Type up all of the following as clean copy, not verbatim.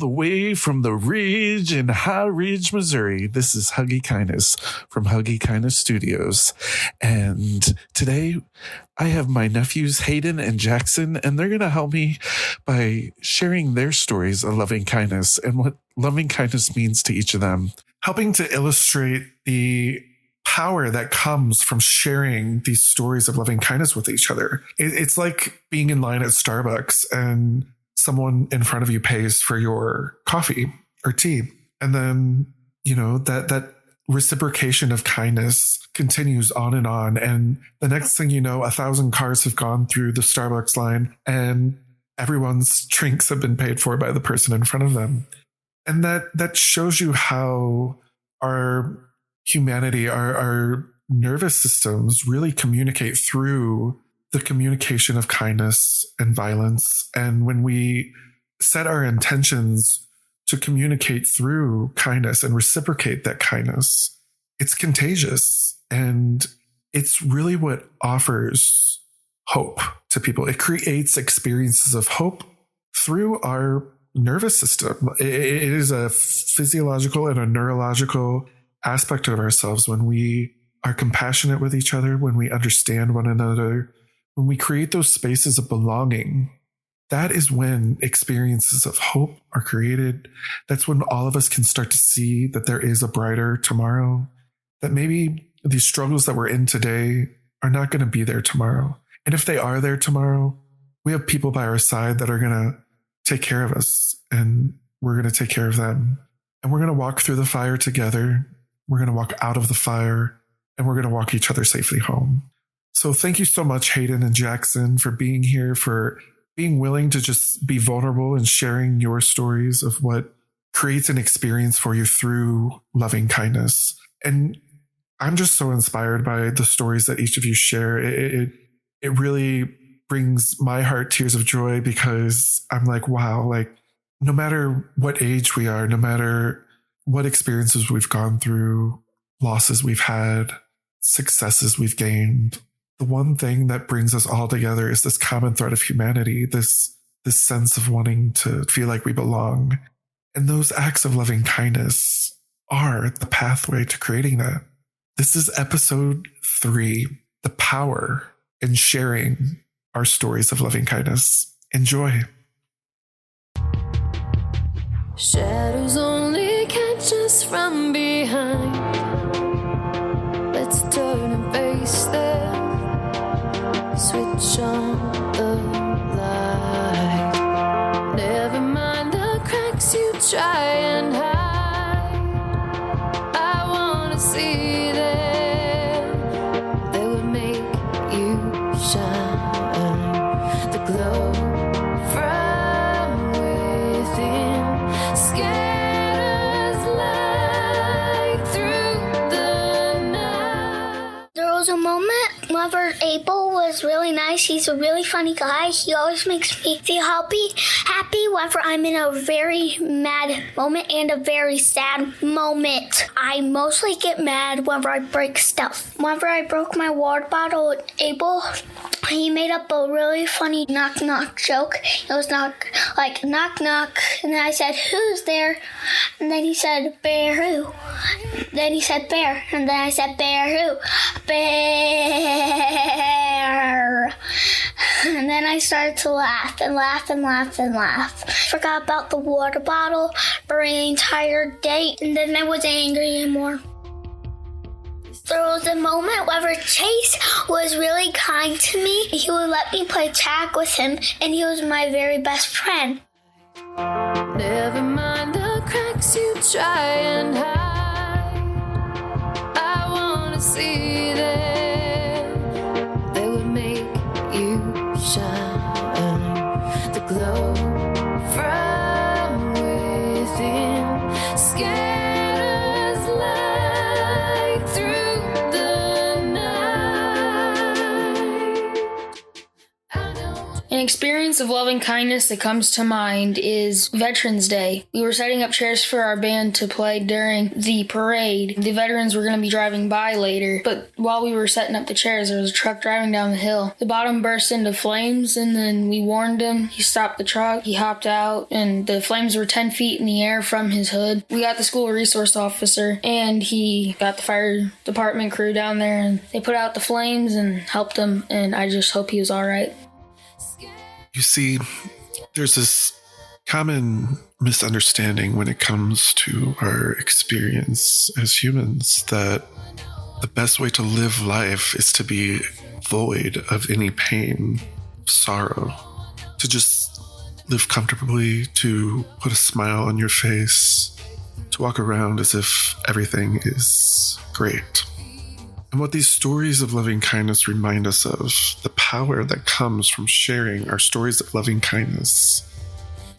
the way from the Ridge in High Ridge, Missouri. This is Huggy Kindness from Huggy Kindness Studios. And today I have my nephews, Hayden and Jackson, and they're going to help me by sharing their stories of loving kindness and what loving kindness means to each of them, helping to illustrate the power that comes from sharing these stories of loving kindness with each other. It's like being in line at Starbucks and someone in front of you pays for your coffee or tea. And then, that reciprocation of kindness continues on. And the next thing you know, 1,000 cars have gone through the Starbucks line and everyone's drinks have been paid for by the person in front of them. And that shows you how our humanity, our nervous systems really communicate through the communication of kindness and violence. And when we set our intentions to communicate through kindness and reciprocate that kindness, it's contagious. And it's really what offers hope to people. It creates experiences of hope through our nervous system. It is a physiological and a neurological aspect of ourselves when we are compassionate with each other, when we understand one another, when we create those spaces of belonging. That is when experiences of hope are created. That's when all of us can start to see that there is a brighter tomorrow, that maybe these struggles that we're in today are not going to be there tomorrow. And if they are there tomorrow, we have people by our side that are going to take care of us, and we're going to take care of them. And we're going to walk through the fire together. We're going to walk out of the fire, and we're going to walk each other safely home. So thank you so much, Hayden and Jackson, for being here, for being willing to just be vulnerable and sharing your stories of what creates an experience for you through loving kindness. And I'm just so inspired by the stories that each of you share. It really brings my heart tears of joy, because I'm like, wow, like no matter what age we are, no matter what experiences we've gone through, losses we've had, successes we've gained, the one thing that brings us all together is this common thread of humanity, this sense of wanting to feel like we belong. And those acts of loving kindness are the pathway to creating that. This is episode 3, the power in sharing our stories of loving kindness. Enjoy. Shadows only catch us from behind. Let's turn and face them. Switch on the light. Never mind the cracks you try and hide. I wanna see them. They will make you shine. The glow from within scatters light through the night. There was a moment whenever Abel was really nice. He's a really funny guy. He always makes me feel happy whenever I'm in a very mad moment and a very sad moment. I mostly get mad whenever I break stuff. Whenever I broke my water bottle with Abel, he made up a really funny knock knock joke. It was knock knock, and then I said, "Who's there?" And then he said, "Bear who?" Then he said, "Bear," and then I said, "Bear who?" "Bear." And then I started to laugh and laugh and laugh and laugh. Forgot about the water bottle for an entire day, and then I wasn't angry anymore. There was a moment where Chase was really kind to me. He would let me play tag with him, and he was my very best friend. Never mind the cracks you try and hide. I wanna see them. They will make you shine. The glow from within scatters light through the night. And experience of loving kindness that comes to mind is Veterans Day. We were setting up chairs for our band to play during the parade. The veterans were going to be driving by later, but while we were setting up the chairs, there was a truck driving down the hill. The bottom burst into flames, and then we warned him. He stopped the truck, he hopped out, and the flames were 10 feet in the air from his hood. We got the school resource officer, and he got the fire department crew down there, and they put out the flames and helped him, and I just hope he was all right. You see, there's this common misunderstanding when it comes to our experience as humans that the best way to live life is to be void of any pain, sorrow, to just live comfortably, to put a smile on your face, to walk around as if everything is great. And what these stories of loving kindness remind us of, the power that comes from sharing our stories of loving kindness,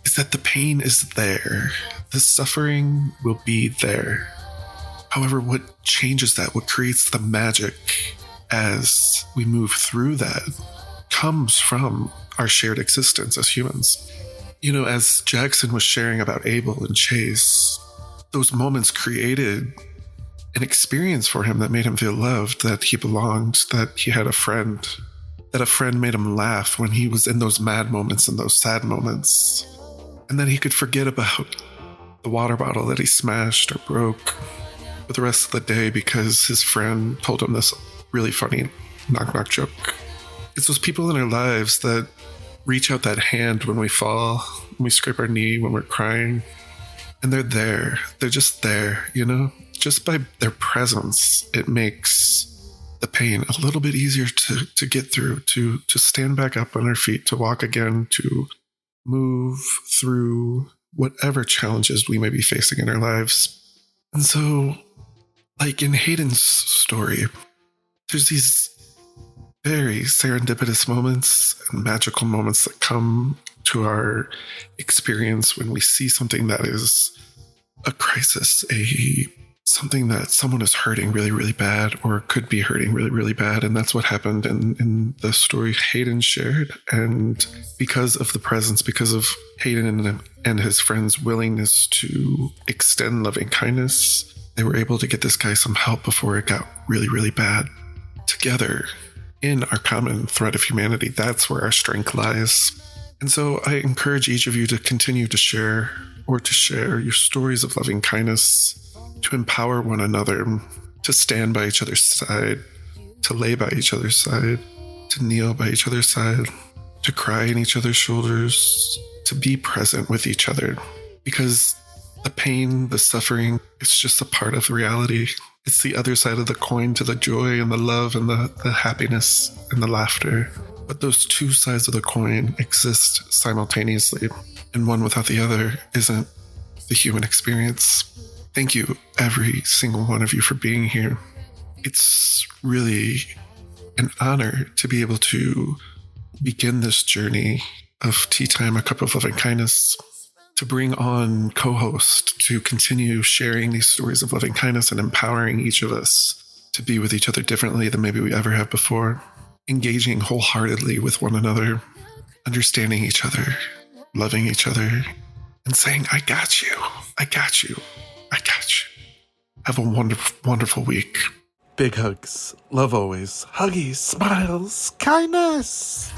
is that the pain is there. The suffering will be there. However, what changes that, what creates the magic as we move through that, comes from our shared existence as humans. You know, as Jackson was sharing about Abel and Chase, those moments created an experience for him that made him feel loved, that he belonged, that he had a friend, that a friend made him laugh when he was in those mad moments and those sad moments, and that he could forget about the water bottle that he smashed or broke for the rest of the day because his friend told him this really funny knock-knock joke. It's those people in our lives that reach out that hand when we fall, when we scrape our knee, when we're crying, and they're there. They're just there, you know? Just by their presence, it makes the pain a little bit easier to get through, to stand back up on our feet, to walk again, to move through whatever challenges we may be facing in our lives. And so, like in Hayden's story, there's these very serendipitous moments and magical moments that come to our experience when we see something that is a crisis, something that someone is hurting really, really bad or could be hurting really, really bad. And that's what happened in the story Hayden shared. And because of the presence, because of Hayden and his friends' willingness to extend loving kindness, they were able to get this guy some help before it got really, really bad. Together, in our common thread of humanity, that's where our strength lies. And so I encourage each of you to continue to share your stories of loving kindness, to empower one another, to stand by each other's side, to lay by each other's side, to kneel by each other's side, to cry in each other's shoulders, to be present with each other. Because the pain, the suffering, it's just a part of reality. It's the other side of the coin to the joy and the love and the happiness and the laughter. But those two sides of the coin exist simultaneously, and one without the other isn't the human experience. Thank you, every single one of you, for being here. It's really an honor to be able to begin this journey of Tea Time, a Cup of Loving Kindness, to bring on co-hosts to continue sharing these stories of loving kindness and empowering each of us to be with each other differently than maybe we ever have before, engaging wholeheartedly with one another, understanding each other, loving each other, and saying, I got you, I got you. I got you. Have a wonderful, wonderful week. Big hugs. Love always. Huggies, smiles, kindness.